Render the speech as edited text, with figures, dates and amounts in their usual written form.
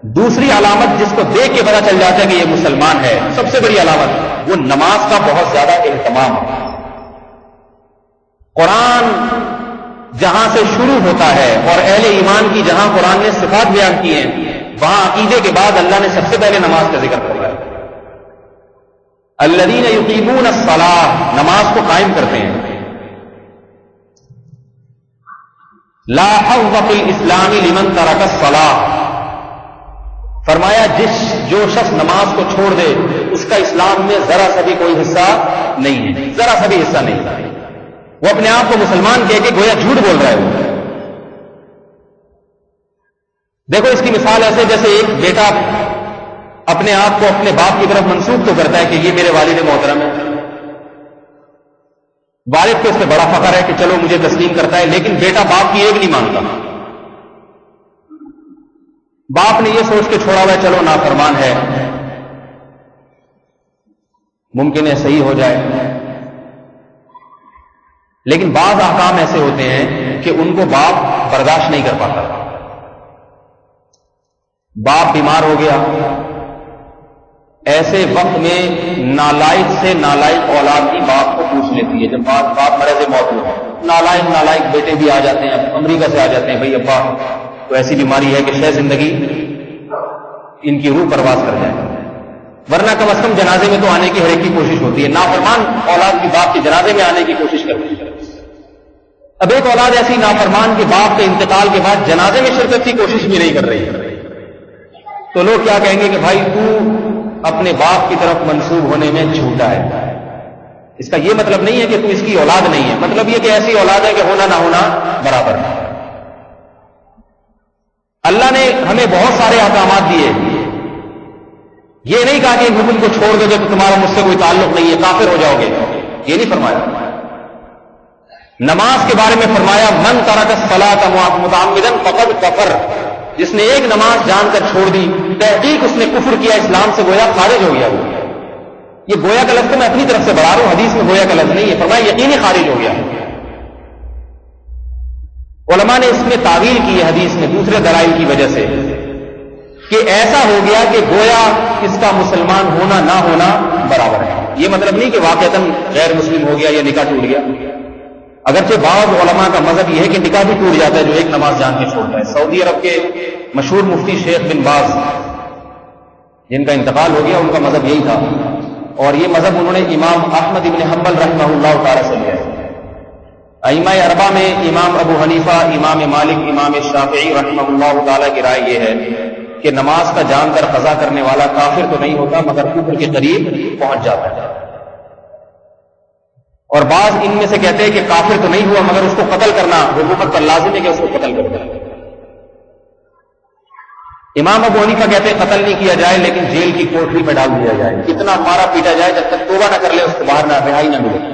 دوسری علامت جس کو دیکھ کے پتا چل جاتا ہے کہ یہ مسلمان ہے، سب سے بڑی علامت، وہ نماز کا بہت زیادہ اہتمام ہے۔ قرآن جہاں سے شروع ہوتا ہے اور اہل ایمان کی جہاں قرآن نے صفات بیان کی ہیں، وہاں عقیدے کے بعد اللہ نے سب سے پہلے نماز کا ذکر کیا ہے۔ الذین یقیمون الصلاۃ، نماز کو قائم کرتے ہیں۔ لا حظ فی الاسلام لمن ترک الصلاۃ، فرمایا جو شخص نماز کو چھوڑ دے اس کا اسلام میں ذرا سا بھی کوئی حصہ نہیں ہے، ذرا سا بھی حصہ نہیں ہے۔ وہ اپنے آپ کو مسلمان کہہ کے گویا جھوٹ بول رہا ہے وہ۔ دیکھو اس کی مثال ایسے جیسے ایک بیٹا اپنے آپ کو اپنے باپ کی طرف منسوب تو کرتا ہے کہ یہ میرے والد محترم ہے، والد کو اس پہ بڑا فخر ہے کہ چلو مجھے تسلیم کرتا ہے، لیکن بیٹا باپ کی ایک نہیں مانتا۔ باپ نے یہ سوچ کے چھوڑا ہوا ہے چلو نافرمان ہے، ممکن ہے صحیح ہو جائے، لیکن بعض احکام ایسے ہوتے ہیں کہ ان کو باپ برداشت نہیں کر پاتا۔ باپ بیمار ہو گیا، ایسے وقت میں نالائق سے نالائق اولاد بھی باپ کو پوچھ لیتی ہے۔ جب باپ مرض موت ہو، نالائق بیٹے بھی آ جاتے ہیں، امریکہ سے آ جاتے ہیں، بھائی ابا تو ایسی بیماری ہے کہ شاید زندگی ان کی روح پرواز کر جائے، ورنہ کم از کم جنازے میں تو آنے کی ہر ایک کی کوشش ہوتی ہے۔ نافرمان اولاد کی باپ کے جنازے میں آنے کی کوشش کرتی ہے۔ اب ایک اولاد ایسی نافرمان کے باپ کے انتقال کے بعد جنازے میں شرکت کی کوشش بھی نہیں کر رہی ہے، تو لوگ کیا کہیں گے کہ بھائی تو اپنے باپ کی طرف منسوب ہونے میں جھوٹا ہے۔ اس کا یہ مطلب نہیں ہے کہ تو اس کی اولاد نہیں ہے، مطلب یہ کہ ایسی اولاد ہے کہ ہونا نہ ہونا برابر ہے۔ اللہ نے ہمیں بہت سارے احکامات دیے، یہ نہیں کہا کہ ان حکم کو چھوڑ دو گے تو تمہارا مجھ سے کوئی تعلق نہیں ہے، کافر ہو جاؤ گے، یہ نہیں فرمایا۔ نماز کے بارے میں فرمایا من ترک الصلاۃ متعمدا فقد کفر، جس نے ایک نماز جان کر چھوڑ دی تحقیق اس نے کفر کیا، اسلام سے گویا خارج ہو گیا۔ یہ گویا کا لفظ میں اپنی طرف سے بڑھا رہا ہوں، حدیث میں گویا کا لفظ نہیں ہے، فرمایا یقینی خارج ہو گیا۔ علماء نے اس میں تعویل کی ہے حدیث میں دوسرے دلائل کی وجہ سے کہ ایسا ہو گیا کہ گویا اس کا مسلمان ہونا نہ ہونا برابر ہے۔ یہ مطلب نہیں کہ واقعتاً غیر مسلم ہو گیا یا نکاح ٹوٹ گیا، اگرچہ بعض علماء کا مذہب یہ ہے کہ نکاح بھی ٹوٹ جاتا ہے جو ایک نماز جان کے چھوڑتا ہے۔ سعودی عرب کے مشہور مفتی شیخ بن باز جن کا انتقال ہو گیا، ان کا مذہب یہی تھا، اور یہ مذہب انہوں نے امام احمد بن حنبل رحمہ اللہ تعالی سے لیا ہے۔ ائمہ اربعہ میں امام ابو حنیفہ، امام مالک، امام شافعی رحمہ اللہ تعالی کی رائے یہ ہے کہ نماز کا جان کر قضا کرنے والا کافر تو نہیں ہوتا مگر کفر کے قریب پہنچ جاتا ہے، اور بعض ان میں سے کہتے ہیں کہ کافر تو نہیں ہوا مگر اس کو قتل کرنا حکومت پر لازم ہے کہ اس کو قتل کر دیں۔ امام ابو حنیفہ کہتے ہیں قتل نہیں کیا جائے لیکن جیل کی کوٹری میں ڈال دیا جائے، اتنا مارا پیٹا جائے جب تک توبہ نہ کر لے اس کو باہر نہ رہائی نہ ملے۔